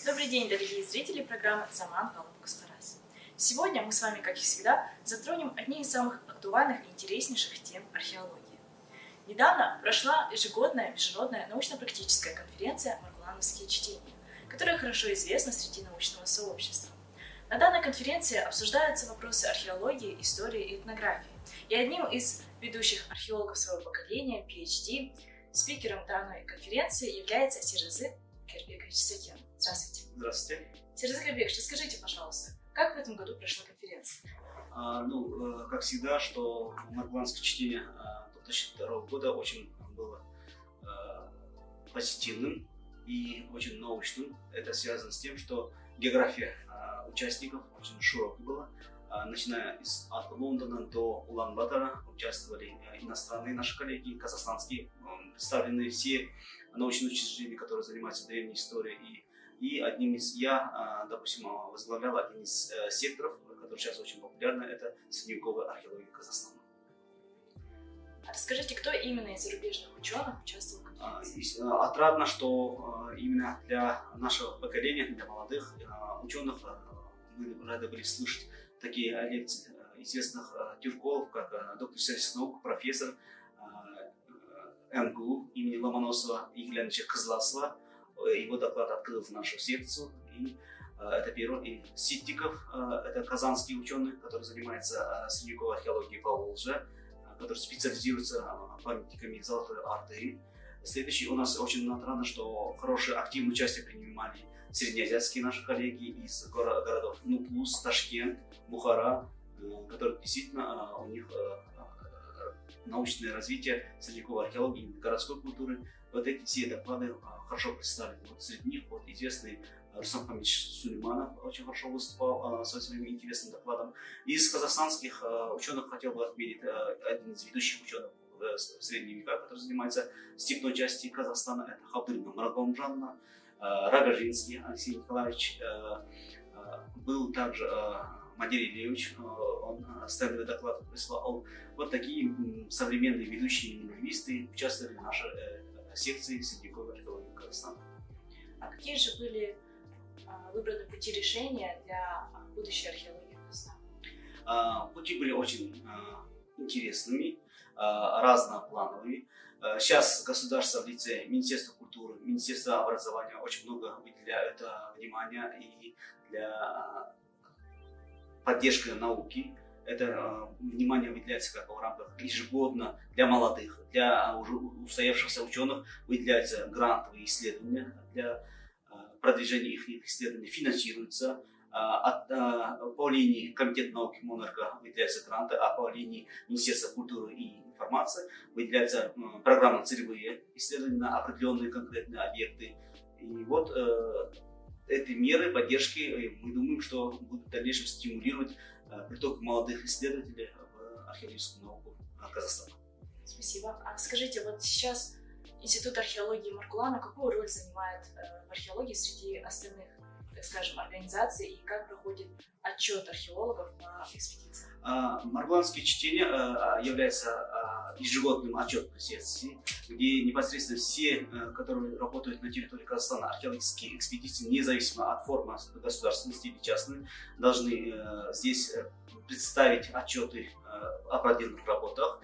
Добрый день, дорогие зрители программы «Заман Галапагос-Фарас». Сегодня мы с вами, как и всегда, затронем одни из самых актуальных и интереснейших тем археологии. Недавно прошла ежегодная международная научно-практическая конференция «Маргулановские чтения», которая хорошо известна среди научного сообщества. На данной конференции обсуждаются вопросы археологии, истории и этнографии. И одним из ведущих археологов своего поколения, PhD, спикером данной конференции является Серзы Кербекович Сакен. Здравствуйте. Здравствуйте. Серзы Кербекович, расскажите, пожалуйста, как в этом году прошла конференция? Как всегда, что маргуланское чтение 2002 года очень было позитивным и очень научным. Это связано с тем, что география участников очень широкая была. Начиная от Лондона до Улан-Батора участвовали иностранные наши коллеги, казахстанские, представлены все научные учреждения, которые занимаются древней историей. И одним из, допустим, возглавлял один из секторов, который сейчас очень популярный, это средневековая археология Казахстана. Расскажите, кто именно из зарубежных ученых участвовал в конференции? Отрадно, что именно для нашего поколения, для молодых ученых, мы рады были слышать такие лекции известных тюркологов, как доктор исторических наук, профессор МГУ имени Ломоносова Игляновича Кызласова. Его доклад открыл нашу секцию. И это первый. И Ситтиков, это казанский ученый, который занимается средневековой археологией по Волжье, который специализируется памятниками Золотой Орды. Следующий у нас очень отрадно, что хорошее активное участие принимали среднеазиатские наши коллеги из городов Нуклус, Ташкент, Бухара, которые действительно у них научное развитие средневековой археологии, городской культуры. Вот эти все доклады хорошо представлены. Вот среди них известный Рустам Хамидович Сулейманов очень хорошо выступал со своим интересным докладом. Из казахстанских ученых хотел бы отметить один из ведущих ученых в средние века, который занимается степной частью Казахстана, это Хабдулина Марагомжанна, Рогожинский Алексей Николаевич, был также Мадир Ильевич, он стендовый доклад прислал. Вот такие современные ведущие лингвисты участвовали в нашей секции средневековой археологии Казахстана. А какие же были выбраны пути решения для будущей археологии Казахстана? Пути были очень интересными, разноплановыми. Сейчас государство в лице Министерства культуры, Министерства образования очень много выделяют внимания и для поддержки науки. Это внимание выделяется как в рамках ежегодно для молодых, для уже устоявшихся ученых выделяются грантовые исследования для продвижения их исследований, финансируются. По линии Комитета науки Монарха выделяются гранты, а по линии Министерства культуры и информации выделяются программно-целевые исследования на определенные конкретные объекты. И вот эти меры поддержки, мы думаем, что будут в дальнейшем стимулировать приток молодых исследователей в археологическую науку Казахстана. Спасибо. А скажите, вот сейчас Институт археологии Маргулана какую роль занимает в археологии среди остальных, так скажем, организаций, и как проходит отчет археологов по экспедициям? Маргуланские чтения являются ежегодным отчетной сессией, где непосредственно все, которые работают на территории Казахстана, археологические экспедиции, независимо от формы государственности или частной, должны здесь представить отчеты о проделанных работах.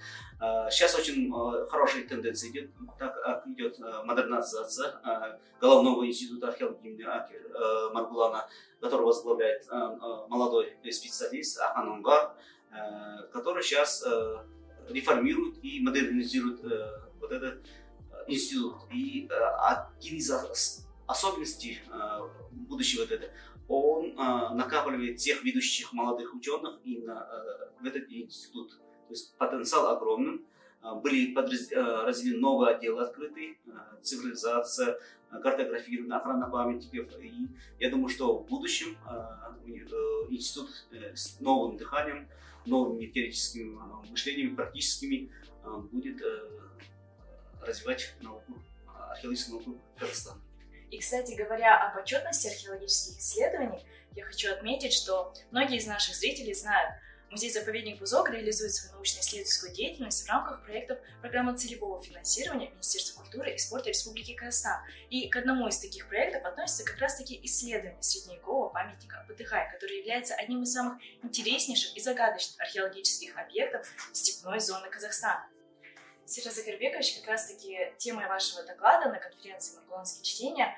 Сейчас очень хорошая тенденция идет, так как идет модернизация Головного института археологии имени Маргулана, который возглавляет молодой специалист Ахан Унгар, который сейчас реформирует и модернизирует вот этот институт. И один из особенностей будущего он накапливает тех ведущих молодых ученых именно в этот институт. То есть потенциал огромным. Были разделены новые отделы открытые, цифровизация, картографирование, охрана памятников. И я думаю, что в будущем институт с новым дыханием, новыми теоретическими мышлениями, практическими будет развивать науку, археологическую науку Казахстана. И, кстати говоря, об отчетности археологических исследований, я хочу отметить, что многие из наших зрителей знают Музей-заповедник Бузок реализует свою научно-исследовательскую деятельность в рамках проектов программы целевого финансирования Министерства культуры и спорта Республики Казахстан. И к одному из таких проектов относится как раз-таки исследование средневекового памятника Батыгай, который является одним из самых интереснейших и загадочных археологических объектов степной зоны Казахстана. Сераз Закирбекович, как раз-таки темой вашего доклада на конференции «Маргуланские чтения»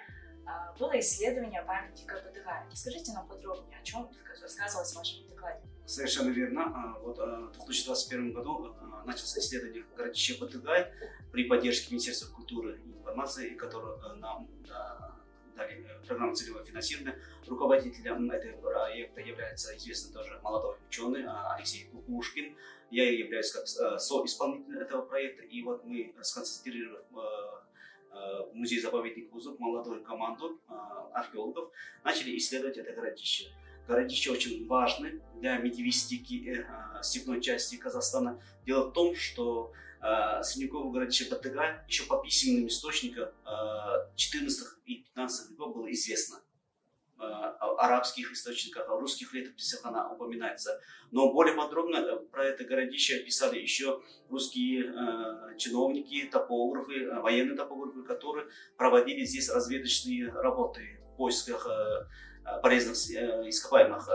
было исследование памятника Батыгай. Расскажите нам подробнее, о чем рассказывалось в вашем докладе. Совершенно верно. Вот в 2021 году начался исследование городища Батыгай при поддержке Министерства культуры и информации, которое нам дали программу целевого финансирования. Руководителем этого проекта является известный тоже молодой ученый Алексей Кукушкин. Я являюсь как соисполнитель этого проекта. И вот мы сконцентрировали в музей-заповедник Бузок молодую команду археологов, начали исследовать это городище. Городище очень важно для медиевистики степной части Казахстана. Дело в том, что средневековое городище Батыгай еще по письменным источникам 14 и 15 веков было известно. В арабских источниках, в русских летописях она упоминается. Но более подробно про это городище писали еще русские чиновники, топографы, военные топографы, которые проводили здесь разведочные работы в поисках полезных ископаемых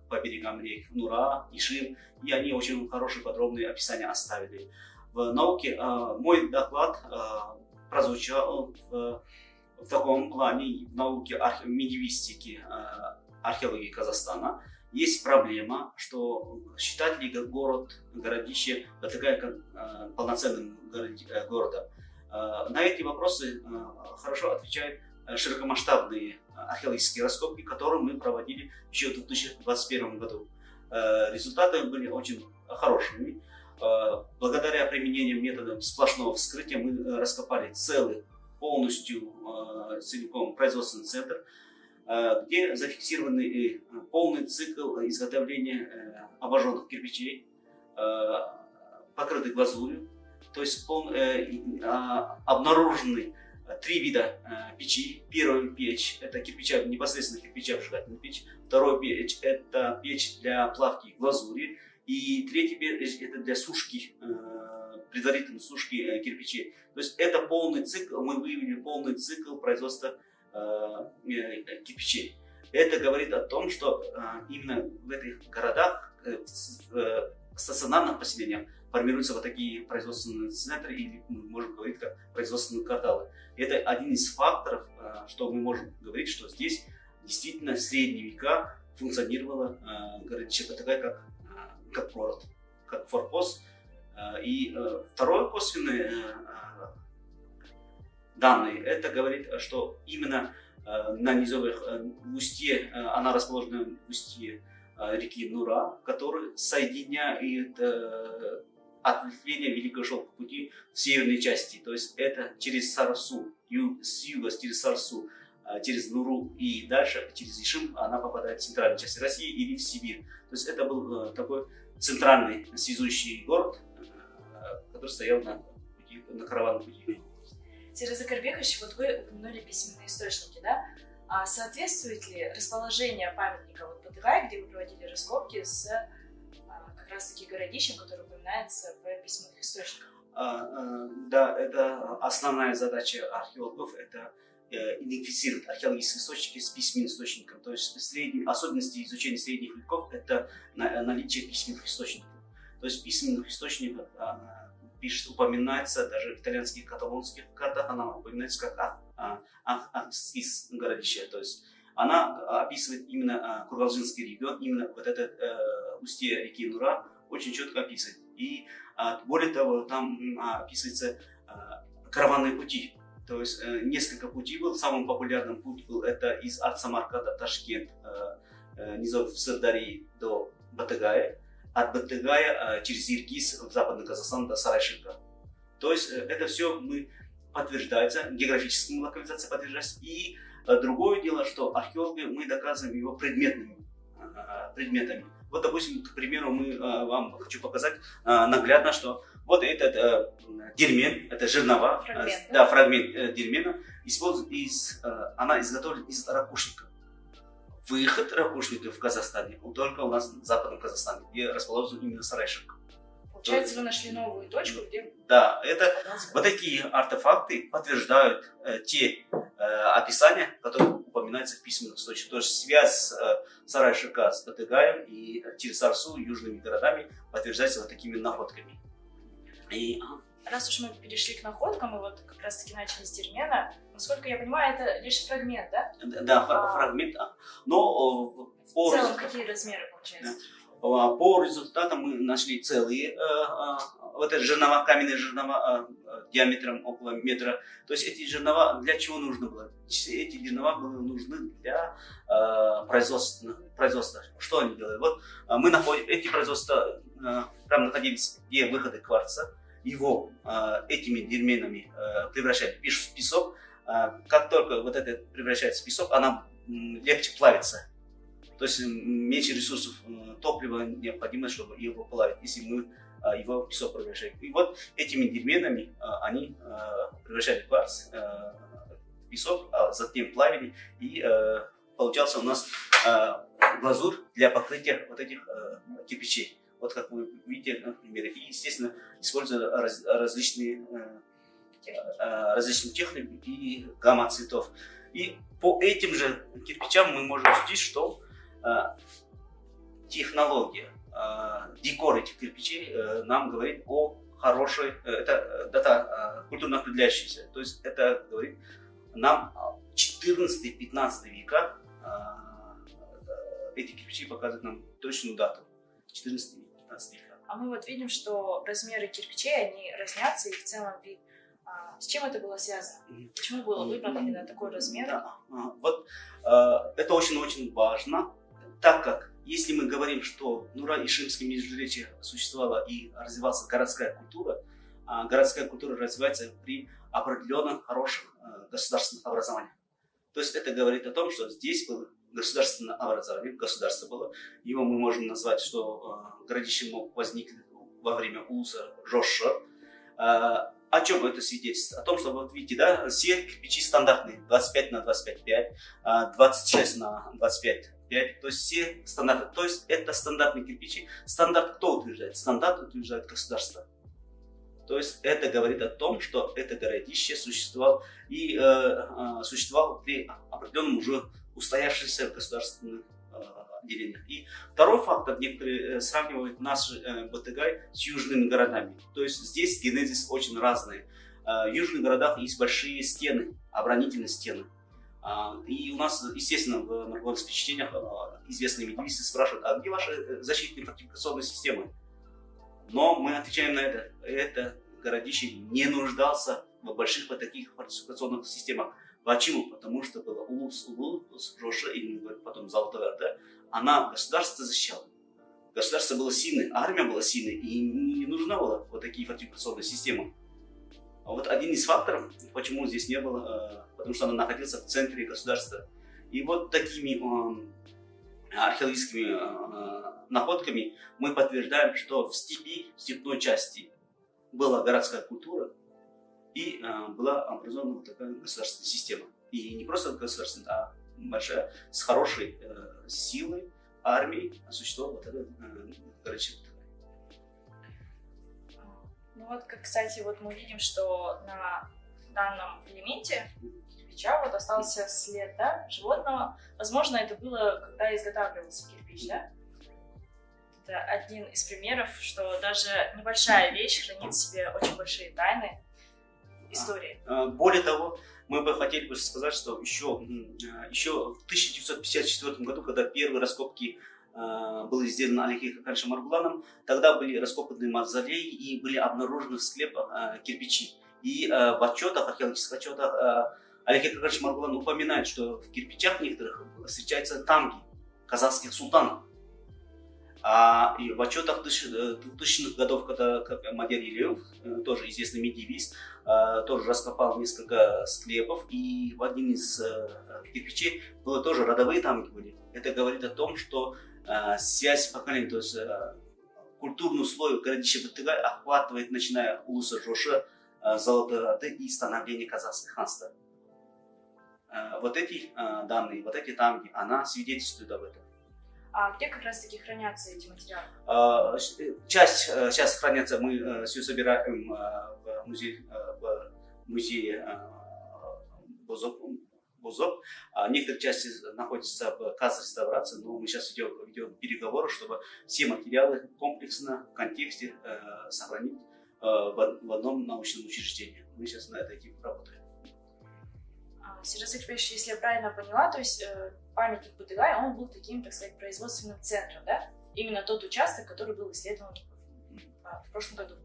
по берегам рек Нура, Ишим, и они очень хорошие подробные описания оставили. В науке мой доклад прозвучал в таком плане: в науке медиевистики, археологии Казахстана есть проблема, что считать ли городище Батыгай как полноценным городом. На эти вопросы хорошо отвечают широкомасштабные археологические раскопки, которые мы проводили еще в 2021 году. Результаты были очень хорошими. Благодаря применению метода сплошного вскрытия мы раскопали целый, полностью целиком производственный центр, где зафиксированы полный цикл изготовления обожженных кирпичей, покрытых глазурью. То есть обнаружены 3 вида печи. Первая печь — это непосредственно кирпича-обжигательная печь. Вторая печь — это печь для плавки глазури. И третья печь — это для сушки, предварительной сушки кирпичей. То есть это полный цикл, мы выявили полный цикл производства кирпичей. Это говорит о том, что именно в этих городах, стационарных поселениях, формируются вот такие производственные центры, или мы можем говорить как производственные кварталы. Это один из факторов, что мы можем говорить, что здесь действительно в средние века функционировало городище Батыгай как город, как форпост. И второе косвенное данные, это говорит, что именно на низовых устье, она расположена в устье реки Нура, который соединяет ответвление Великого Шелкового пути в северной части. То есть это через Сарсу, с юга через Сарсу, через Нуру и дальше через Ишим она попадает в центральную часть России или в Сибирь. То есть это был такой центральный связующий город, который стоял на караванном пути. Сераз Закирбекович, вот вы упомянули письменные источники, да? А соответствует ли расположение памятника Батыгай, где вы проводили раскопки, с как раз-таки городищем, которое упоминается в письменных источниках? Да, это основная задача археологов, это идентифицировать археологические источники с письменным источником. То есть особенности изучения средних веков — это наличие письменных источников. То есть в письменных источниках упоминается, даже в итальянских каталонских картах она упоминается как из городища. То есть она описывает именно Кургалжинский регион, именно вот это устье реки Нура очень четко описывает. И более того, там описывается караванные пути. То есть несколько путей был. Самым популярным путь был это из Ат-Самарканда, Ташкент, низов в Сырдарьи до Батыгая. От Батыгая через Иргиз в Западный Казахстан до Сарайшика. То есть это все подтверждается, географическая локализация подтверждается. И другое дело, что археологи мы доказываем его предметами. Вот, допустим, к примеру, вам хочу показать наглядно, что вот этот дермен, это жернова, фрагмент дермена, она изготовлена из ракушника. выход ракушника в Казахстане только у нас в Западном Казахстане, где расположен именно сарайшик. Получается, вы нашли новую точку, где... Да, это вот такие артефакты подтверждают те описания, которые упоминаются в письменных источниках. То есть связь сарайшика с Батыгаем и через Арсу, южными городами, подтверждается вот такими находками. И... Раз уж мы перешли к находкам, и вот как раз-таки начали с Дермена, насколько я понимаю, это лишь фрагмент, да? Да, фрагмент. Но в целом какие размеры получаются? По результатам мы нашли целые вот это жернова, каменные жернова диаметром около метра. То есть эти жернова для чего нужно было? Эти жернова были нужны для производства. Что они делают? Вот мы находим эти производства, там находились где выходы кварца. Его этими дерменами превращают в песок. Как только вот это превращается в песок, она легче плавится. То есть меньше ресурсов топлива необходимо, чтобы его плавить, если мы его в песок превращаем. И вот этими дерменами они превращали кварц в песок, а затем плавили, и получался у нас глазурь для покрытия вот этих кирпичей. Вот как вы видите на примере. И, естественно, используя различные техники и гамма цветов. И по этим же кирпичам мы можем судить, что технология декора этих кирпичей нам говорит о хорошей, это дата культурно определяющаяся. То есть это говорит нам 14-15 века, эти кирпичи показывают нам точную дату. 14-15 века. А мы вот видим, что размеры кирпичей, они разнятся, и в целом вид. С чем это было связано? Почему было выбрано именно такой размер? Да. Вот это очень-очень важно, так как если мы говорим, что в Нура-Ишимском междуречье существовала и развивалась городская культура, городская культура развивается при определенных хороших государственных образованиях. То есть это говорит о том, что здесь было государственное образование, государство было. Его мы можем назвать, что городище мог возникнуть во время улуса Жоша. О чем это свидетельствует? О том, что, вот видите, да, все кирпичи стандартные, 25 на 25,5, 26 на 25,5, то есть все стандартные. То есть это стандартные кирпичи. Стандарт кто утверждает? Стандарт утверждает государство. То есть это говорит о том, что это городище существовало и существовало при определенном уже устоявшихся государственных отделениях. И второй фактор, некоторые сравнивают наш Батыгай с южными городами. То есть здесь генезис очень разный. В южных городах есть большие стены, оборонительные стены. И у нас, естественно, в наркотических чтениях известные медивисты спрашивают, а где ваши защитные фортификационные системы? Но мы отвечаем на это. Это городище не нуждался в больших вот таких фортификационных системах. Почему? Потому что было улус Жоша, или потом Золотой Орда. Она государство защищала. Государство было сильное, армия была сильной, и не нужна была вот такие фортификационные системы. А вот один из факторов, почему здесь не было, потому что она находилась в центре государства. И вот такими археологическими находками мы подтверждаем, что в степи, в степной части была городская культура и была образована вот такая государственная система. И не просто государственная, а большая, с хорошей силой армии осуществовала вот это городище. Ну вот, кстати, вот мы видим, что на данном элементе кирпича вот остался след, да, животного. Возможно, это было, когда изготавливался кирпич, да? Это один из примеров, что даже небольшая вещь хранит в себе очень большие тайны истории. Более того, мы бы хотели сказать, что еще в 1954 году, когда первые раскопки были сделаны Алике Хаканшем Маргуланом, тогда были раскопаны мавзолеи и были обнаружены в склепах кирпичи. И в отчетах, археологических отчетах Алике Хаканшем Маргулан упоминает, что в кирпичах некоторых встречаются тамги казахских султанов. И в отчетах 2000-х годов, когда Мадияр Елеев, тоже известный медиевист, тоже раскопал несколько склепов, и в один из кирпичей было тоже родовые тамги были. Это говорит о том, что связь поколений, то есть культурный слой городища Батыгай охватывает, начиная улуса Жоша, Золотой Орды и становления казахских ханства. вот эти данные, вот эти танки, она свидетельствует об этом. А где как раз таки хранятся эти материалы? Часть сейчас хранятся, мы все собираем в музее Бузок. Некоторые части находятся в кассе реставрации, но мы сейчас ведем переговоры, чтобы все материалы комплексно, в контексте сохранить в одном научном учреждении. Мы сейчас на этой теме работаем. Сережа Сергеевич, если я правильно поняла, то есть памятник Батыгай, он был таким, так сказать, производственным центром, да? Именно тот участок, который был исследован в прошлом году.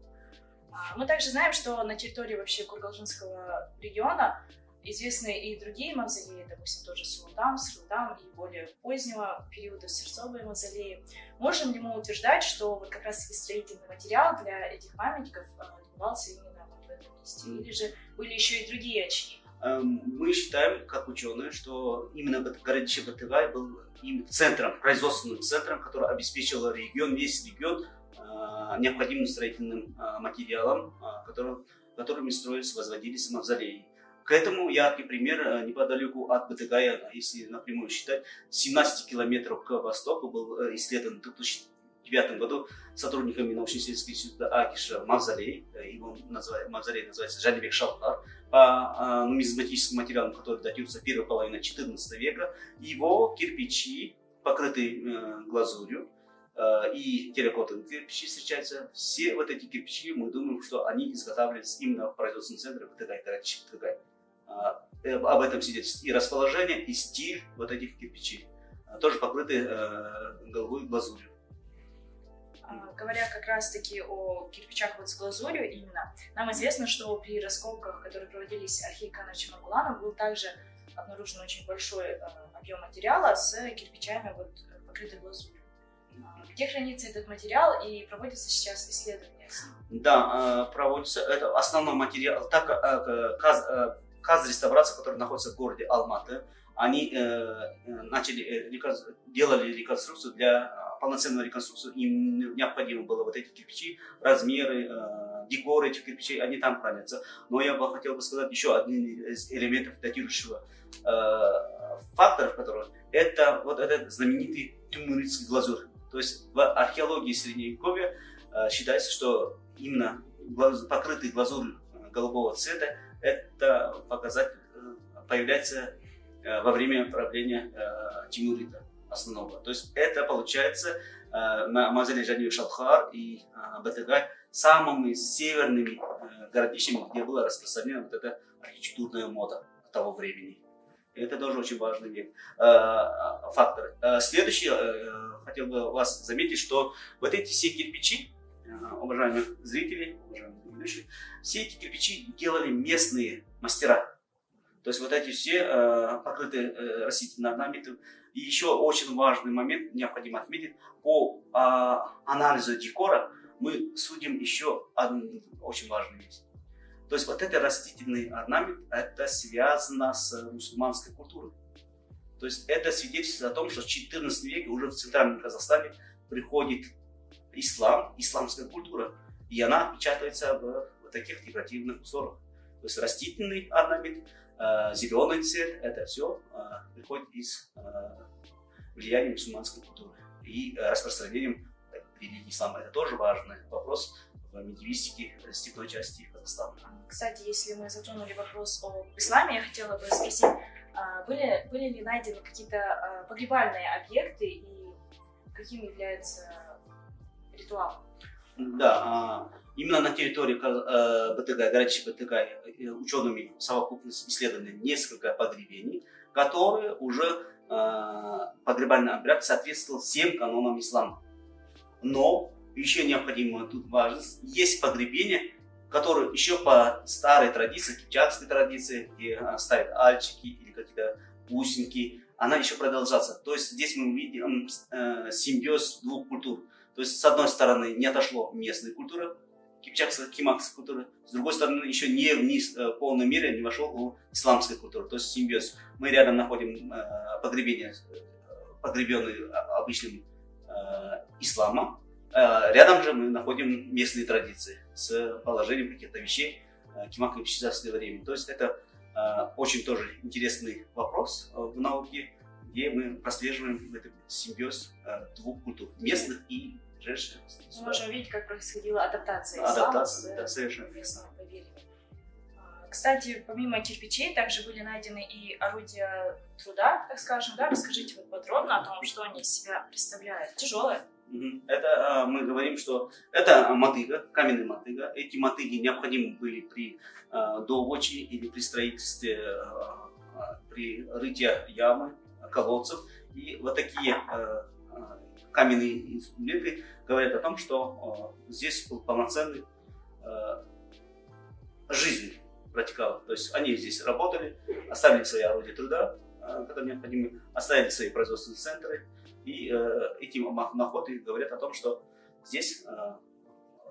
Мы также знаем, что на территории вообще Кургалжинского региона известны и другие мавзолеи, допустим, тоже Султан, Срылдам и более позднего периода Сырцовые мавзолеи. Можем ли мы утверждать, что вот как раз строительный материал для этих памятников добывался именно вот в этом месте? Или же были еще и другие очаги? Мы считаем, как ученые, что именно городище Батыгай был именно центром, производственным центром, который обеспечил регион, весь регион необходимым строительным материалом, которыми строились, возводились мавзолеи. К этому яркий пример неподалеку от Батыгая, если напрямую считать, 17 километров к востоку был исследован в 2009 году сотрудниками научно-исследовательского института Акиша мавзолей. Его мавзолей называется Жанибек Шалхар. По нумизматическим материалам, которые датируются первой половиной XIV века, его кирпичи, покрытые глазурью, и терракотовые кирпичи встречаются. Все вот эти кирпичи, мы думаем, что они изготавливались именно в производственном центре Батыгай, городище Батыгай. Об этом свидетельствует и расположение, и стиль вот этих кирпичей, тоже покрыты голубой глазурью. Говоря как раз-таки о кирпичах вот с глазурью именно, нам известно, что при раскопках, которые проводились Архией Канычем Агуланом, был также обнаружен очень большой объем материала с кирпичами, вот, покрытых глазурью. Где хранится этот материал и проводится сейчас исследование? Да, проводится. Это основной материал. Так каз реставрации, который находится в городе Алматы, они делали реконструкцию. Для полноценной реконструкции им необходимо было вот эти кирпичи, размеры, декоры этих кирпичей, они там хранятся. Но я бы хотел сказать еще один из элементов датирующего факторов, который это вот этот знаменитый тюмуридский глазурь. То есть в археологии Средневековья считается, что именно покрытый глазурью голубого цвета это показатель появляется во время правления Тимурида основного. То есть это получается мавзолей Жанибек Шалхар и Батыгай самыми северными городищами, где была распространена вот эта архитектурная мода того времени. Это тоже очень важный фактор. Следующий, хотел бы вас заметить, что вот эти все кирпичи, уважаемые зрители, уважаемые ведущие, все эти кирпичи делали местные мастера. То есть вот эти все покрыты растительным орнаментом. И еще очень важный момент необходимо отметить, по анализу декора мы судим еще одну очень важную вещь. То есть вот этот растительный орнамент, это связано с мусульманской культурой. То есть это свидетельствует о том, что в XIV веке уже в центральном Казахстане приходит ислам, исламская культура, и она отпечатывается в таких декоративных узорах. То есть растительный орнамент, зеленый цвет, это все приходит из влияния мусульманской культуры и распространением религии ислама. Это тоже важный вопрос в медиевистике степной части Казахстана. Кстати, если мы затронули вопрос об исламе, я хотела бы спросить, были ли найдены какие-то погребальные объекты и каким является ритуал? Да, именно на территории Батыгай, городища Батыгай, учеными совокупно исследованы несколько погребений, которые уже погребальный обряд соответствовал всем канонам ислама. Но еще необходимо тут важность, есть погребения, которые еще по старой традиции, кипчакской традиции, где ставят альчики или какие-то бусинки, она еще продолжается. То есть здесь мы видим симбиоз двух культур. То есть с одной стороны не отошло местная культура, кипчакская, кимакская культура, с другой стороны еще не вниз в полной мере не вошел в исламскую культуру, то есть симбиоз. Мы рядом находим погребения, погребенные обычным исламом, рядом же мы находим местные традиции с положением каких-то вещей кимако-кипчакского времени. То есть это очень тоже интересный вопрос в науке, где мы прослеживаем этот симбиоз двух культур, местных и женщин. Мы можем видеть, как происходила адаптация ислама с местным поверьем. Кстати, помимо кирпичей, также были найдены и орудия труда, так скажем, да? Расскажите вот подробно о том, что они из себя представляют. Тяжелые. Это мы говорим, что это мотыга, каменная мотыга. Эти мотыги необходимы были при добыче или при строительстве, при рытье ямы, колодцев. И вот такие каменные инструменты говорят о том, что здесь был полноценный жизнь протекала. То есть они здесь работали, оставили свои орудия труда, которые необходимы, оставили свои производственные центры. И эти находки говорят о том, что здесь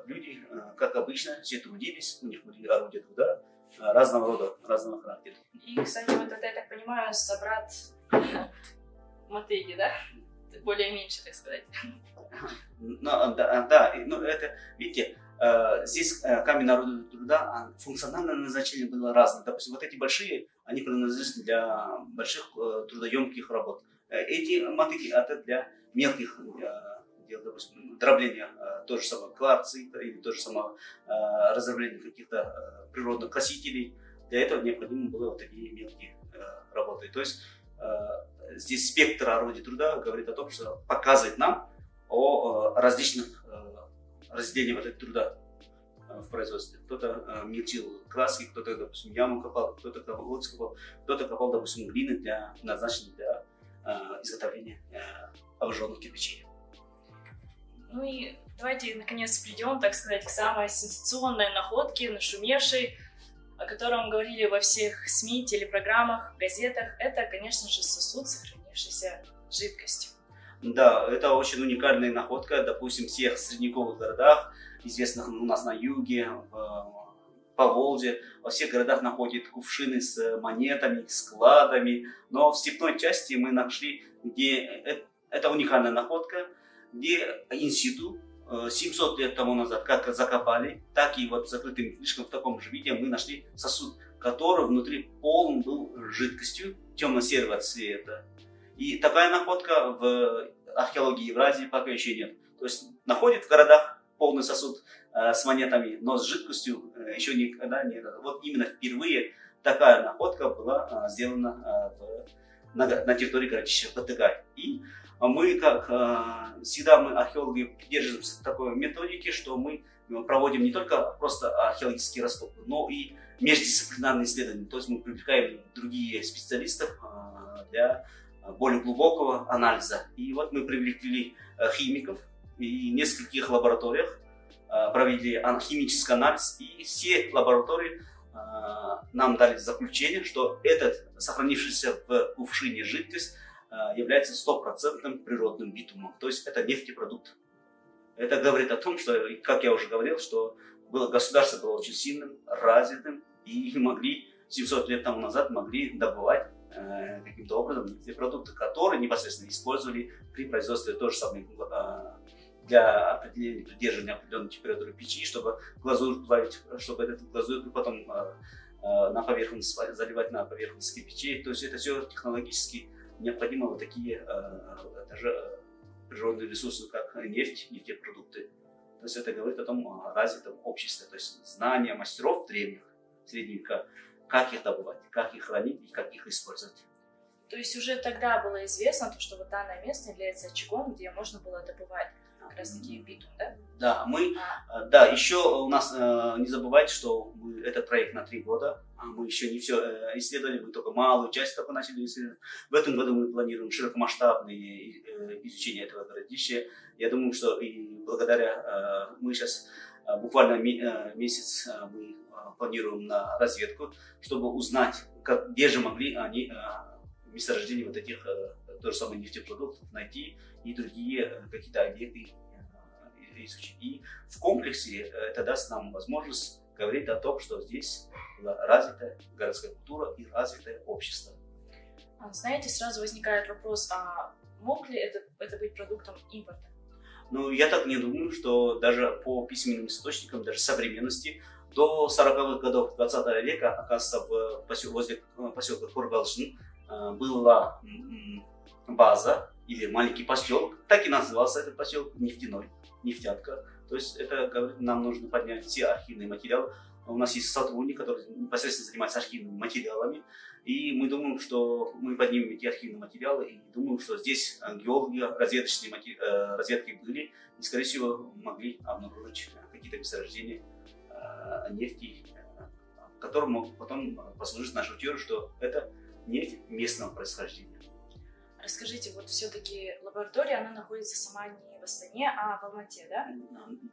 люди, как обычно, все трудились, у них были орудия труда разного рода, разного характера. И, кстати, вот это, я так понимаю, собрат мотыги, да? Более меньше, так сказать. Да, но это, видите, здесь каменное орудие труда, функциональное назначение было разное. Допустим, вот эти большие, они предназначены для больших трудоемких работ. Эти мотыги это для мелких дел, допустим, дробления то же самое кварцита или то же самое разрыбление каких-то природных красителей. Для этого необходимо было вот такие мелкие работы. То есть здесь спектр орудий труда говорит о том, что показывает нам о различных разделениях вот этого труда в производстве. Кто-то мельчил краски, кто-то, допустим, яму копал, кто-то колодец копал, кто-то копал, допустим, глины назначенные для изготовления обожженных кирпичей. Ну и давайте, наконец, придем, так сказать, к самой сенсационной находке, нашумевшей, о котором говорили во всех СМИ, телепрограммах, газетах. Это, конечно же, сосуд с сохранившейся жидкостью. Да, это очень уникальная находка. Допустим, в всех средневековых городах, известных у нас на юге, по Волге, во всех городах находят кувшины с монетами, с кладами. Но в степной части мы нашли, где это уникальная находка, где инситу 700 лет тому назад как закопали, так и вот закрытым крышком в таком же виде мы нашли сосуд, который внутри полон был жидкостью темно-серого цвета. И такая находка в археологии Евразии пока еще нет. То есть находят в городах полный сосуд с монетами, но с жидкостью еще никогда не было. Вот именно впервые такая находка была сделана на территории городища Батыгай. И мы, как всегда, мы археологи придерживаемся такой методики, что мы проводим не только просто археологические раскопы, но и междисциплинарные исследования. То есть мы привлекаем другие специалистов для более глубокого анализа. И вот мы привлекли химиков и в нескольких лабораториях, провели химический анализ, и все лаборатории нам дали заключение, что этот сохранившийся в кувшине жидкость является 100% природным битумом, то есть это нефтепродукт. Это говорит о том, что, как я уже говорил, что государство было очень сильным, развитым, и могли 700 лет тому назад могли добывать каким-то образом нефтепродукты, которые непосредственно использовали при производстве тоже самое для определения, придерживания определенной температуры печи, чтобы глазурь плавить, чтобы эту глазурь потом на поверхность заливать на поверхность кирпичей. То есть это все технологически необходимо вот такие даже природные ресурсы, как нефть, нефтепродукты. То есть это говорит о том развитом обществе, то есть знания мастеров древних, средних века, как их добывать, как их хранить и как их использовать. То есть уже тогда было известно, что вот данное место является очагом, где можно было добывать как раз таки битум, да? Да, да, еще у нас не забывайте, что этот проект на 3 года, мы еще не все исследовали, мы только малую часть только начали исследовать. В этом году мы планируем широкомасштабное изучение этого городища. Я думаю, что и благодаря мы сейчас буквально месяц мы планируем на разведку, чтобы узнать, где же могли они месторождение вот этих то же самое нефтепродуктов найти и другие какие-то объекты изучить. И в комплексе это даст нам возможность говорить о том, что здесь была развитая городская культура и развитое общество. Знаете, сразу возникает вопрос, а мог ли это быть продуктом импорта? Ну, я так не думаю, что даже по письменным источникам, даже современности, До 40-х годов 20 века, оказывается, возле поселка Кургалжин была база или маленький поселок, так и назывался этот поселок, нефтяной, нефтянка. То есть это говорит, нам нужно поднять все архивные материалы. У нас есть сотрудник, который непосредственно занимается архивными материалами. И мы думаем, что мы поднимем эти архивные материалы, и думаем, что здесь геологи, разведочные разведки были, и, скорее всего, могли обнаружить какие-то месторождения нефти, которым потом послужит нашему теорию, что это нефть местного происхождения. Расскажите, вот все-таки лаборатория, она находится сама не в Астане, а в Алмате, да?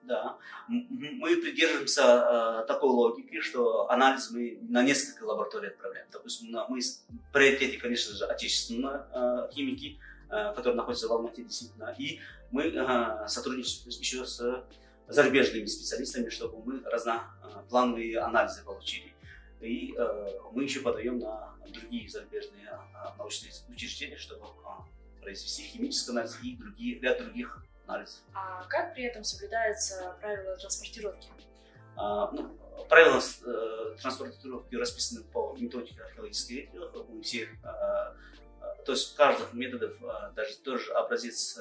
Да. Мы придерживаемся такой логики, что анализ мы на несколько лабораторий отправляем. Допустим, мы в приоритете, конечно же, отечественные химики, которые находятся в Алмате, действительно. И мы сотрудничаем еще с зарубежными специалистами, чтобы мы разноплановые анализы получили. И мы еще подаем на другие зарубежные научные учреждения, чтобы произвести химический анализ и ряд других анализов. А как при этом соблюдаются правила транспортировки? Правила транспортировки расписаны по методике археологической этики. То есть каждых методов, даже тоже образец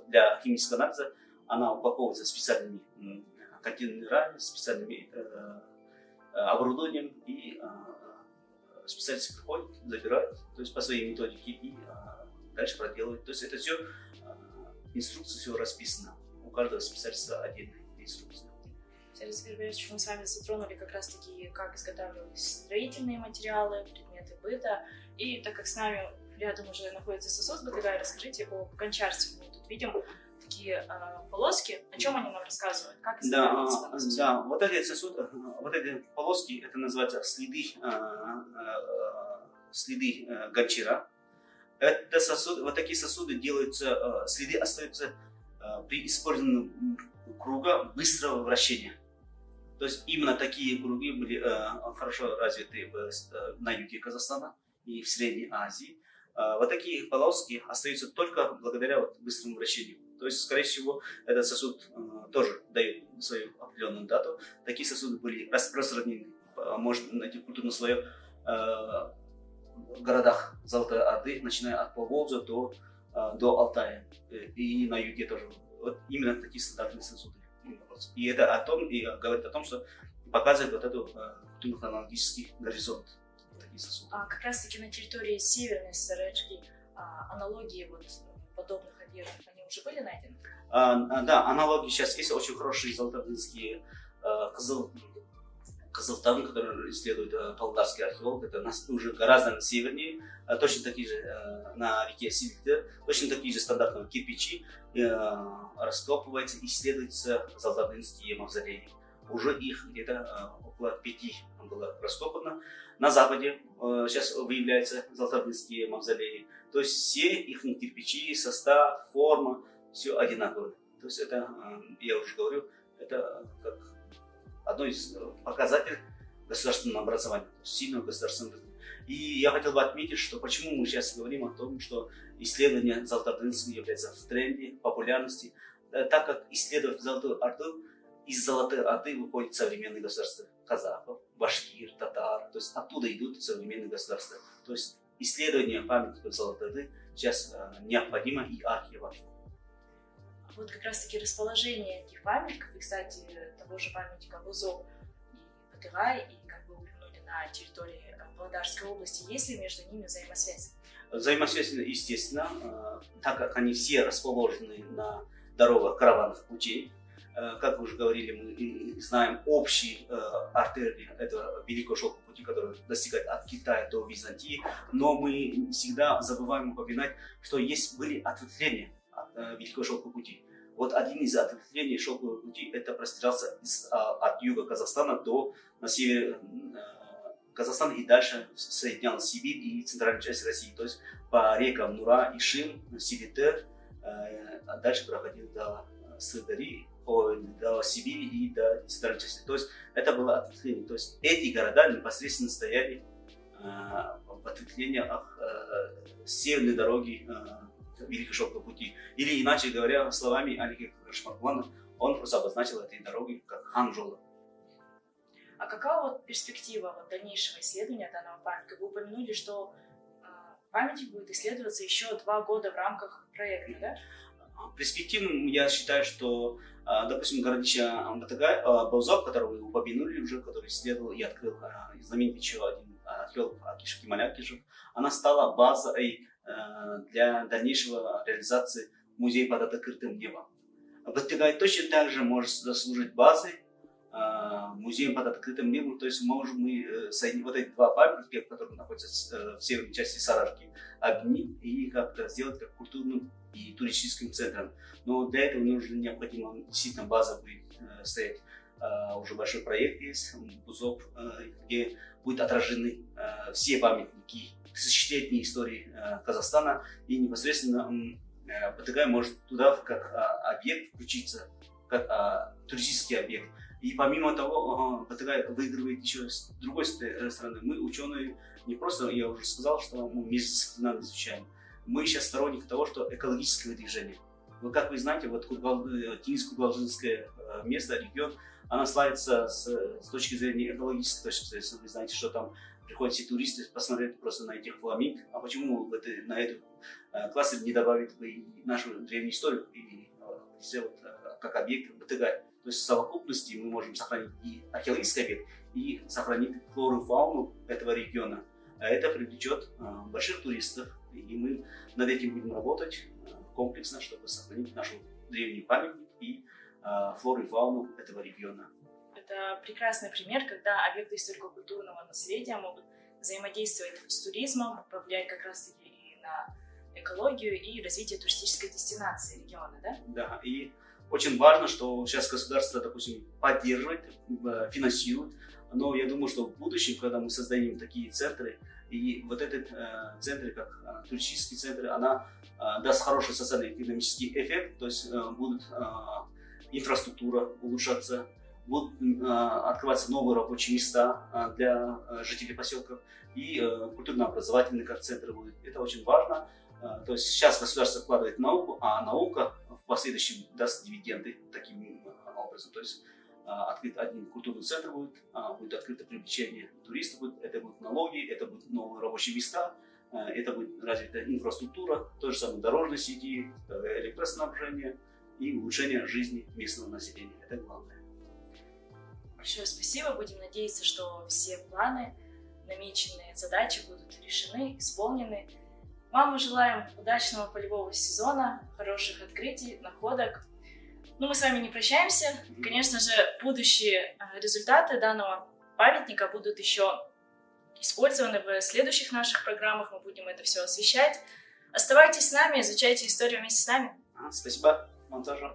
для химического анализа, она упаковывается специальными контейнерами, специальными оборудованием, и специалисты приходят, забирают, то есть по своей методике, и дальше проделывают. То есть это все, инструкция, все расписана. У каждого специалиста отдельная инструкция. Сергей Григорьевич, мы с вами затронули как раз-таки, как изготавливались строительные материалы, предметы быта. И так как с нами рядом уже находится сосуд с Батыгай, расскажите о гончарстве. Мы тут видим такие полоски. О чем они нам рассказывают? Как изготавливается? Да, вот эти полоски, это называется следы гончара. Это сосуды, вот такие сосуды делаются, следы остаются при использовании круга быстрого вращения. То есть именно такие круги были хорошо развиты на юге Казахстана и в Средней Азии. Вот такие полоски остаются только благодаря быстрому вращению. То есть, скорее всего, этот сосуд тоже дает свою определенную дату. Такие сосуды были распространены, можно найти в культурных слоях в городах Золотой Орды, начиная от Поволжья до Алтая. И на юге тоже. Вот именно такие стандартные сосуды. И это говорит о том, что показывает вот этот культурно-хронологический горизонт. Такие сосуды. Как раз таки на территории Северной Сарычки аналогии вот подобных одежд, они уже были найдены? Да, аналогии сейчас есть, очень хорошие золотоордынские Кызылтан, который исследует павлодарский археолог, это уже гораздо севернее, точно такие же на реке Силикты, точно такие же стандартные кирпичи, раскопываются, исследуются золотоордынские мавзолеи. Уже их где-то около 5 было раскопано. На западе сейчас выявляются золотоордынские мавзолеи. То есть все их кирпичи, состав, форма, все одинаковое. То есть это, я уже говорю, это как одно из показателей государственного образования, сильного государственного образования. И я хотел бы отметить, что почему мы сейчас говорим о том, что исследование Золотоордынска является в тренде, популярности, так как исследовать Золотую Орду, из Золотой Орды выходят современные государства казахов, башкир, татар, то есть оттуда идут современные государства. То есть исследование памятников Золотой Орды сейчас необходимо и археологически. Вот как раз-таки расположение этих памятников, и, кстати, того же памятника Бузок и Батыгай, и, как вы упомянули, на территории Павлодарской области, есть ли между ними взаимосвязь? Взаимосвязь, естественно, так как они все расположены на дорогах караванных путей. Как вы уже говорили, мы знаем общие артерии этого Великого Шелкового пути, который достигает от Китая до Византии, но мы всегда забываем упоминать, что были ответвления от Великого Шелкового пути. Вот один из ответвлений Шелкового пути это простирался от юга Казахстана на север Казахстана и дальше соединял Сибирь и центральную часть России, то есть по рекам Нура, Ишим, Силите, а дальше проходил до Сырдари, до Сибири и до центральной части. То есть это было ответвление. То есть эти города непосредственно стояли в ответвлениях северной дороги Великого Шелкового пути. Или иначе говоря, словами Алики Рашмаргулана, он просто обозначил этой дороги как Ханжола. А какая вот перспектива вот дальнейшего исследования данного памятника? Вы упомянули, что памятник будет исследоваться еще 2 года в рамках проекта, да? Перспективным я считаю, что, допустим, Городища Батагай, Баузак, которого вы упомянули уже, который исследовал и открыл знаменитый еще один археолог Акишев Кемаль Акишев, она стала базой для дальнейшего реализации музея под открытым небом. Батагай точно так же может служить базой музеем под открытым небом, то есть можем мы соединить вот эти 2 памятника, которые находятся в северной части Сарашки, объединить и как-то сделать как культурным и туристическим центром. Но для этого необходимо действительно база будет стоять. Уже большой проект есть, Бузов, где будут отражены все памятники тысячелетней истории Казахстана, и непосредственно Батагай может туда как объект включиться, как туристический объект. И помимо того, Батагай выигрывает еще с другой стороны. Мы, ученые, не просто, я уже сказал, что мы междисциплинарно изучаем. Мы сейчас сторонники того, что экологическое движение. Вот как вы знаете, вот Тиниско-Кургалжинское место, регион, она славится с точки зрения экологической точки зрения. Вы знаете, что там приходят все туристы посмотреть просто на этих фламинг. А почему на эту классе не добавить нашу древнюю историю и сделать как объект Батагай? То есть в совокупности мы можем сохранить и археологический объект, и сохранить флору и фауну этого региона. А это привлечет больших туристов, и мы над этим будем работать комплексно, чтобы сохранить нашу древнюю памятник и флору и фауну этого региона. Это прекрасный пример, когда объекты историко-культурного наследия могут взаимодействовать с туризмом, повлиять как раз-таки и на экологию и развитие туристической дестинации региона, да? Да, и очень важно, что сейчас государство, допустим, поддерживает, финансирует, но я думаю, что в будущем, когда мы создадим такие центры, и вот этот центр, как туристический центр, она даст хороший социально-экономический эффект, то есть будет инфраструктура улучшаться, будут открываться новые рабочие места для жителей поселков, и культурно-образовательный как центр будет. Это очень важно. То есть сейчас государство вкладывает в науку, а наука в последующем даст дивиденды таким образом. То есть открыт один культурный центр будет открыто привлечение туристов, это будут налоги, это будут новые рабочие места, это будет развита инфраструктура, то же самое дорожной сети, электроснабжение и улучшение жизни местного населения. Это главное. Большое спасибо. Будем надеяться, что все планы, намеченные задачи будут решены, исполнены. Вам мы желаем удачного полевого сезона, хороших открытий, находок. Но мы с вами не прощаемся. Конечно же, будущие результаты данного памятника будут еще использованы в следующих наших программах. Мы будем это все освещать. Оставайтесь с нами, изучайте историю вместе с нами. Спасибо. Вам тоже.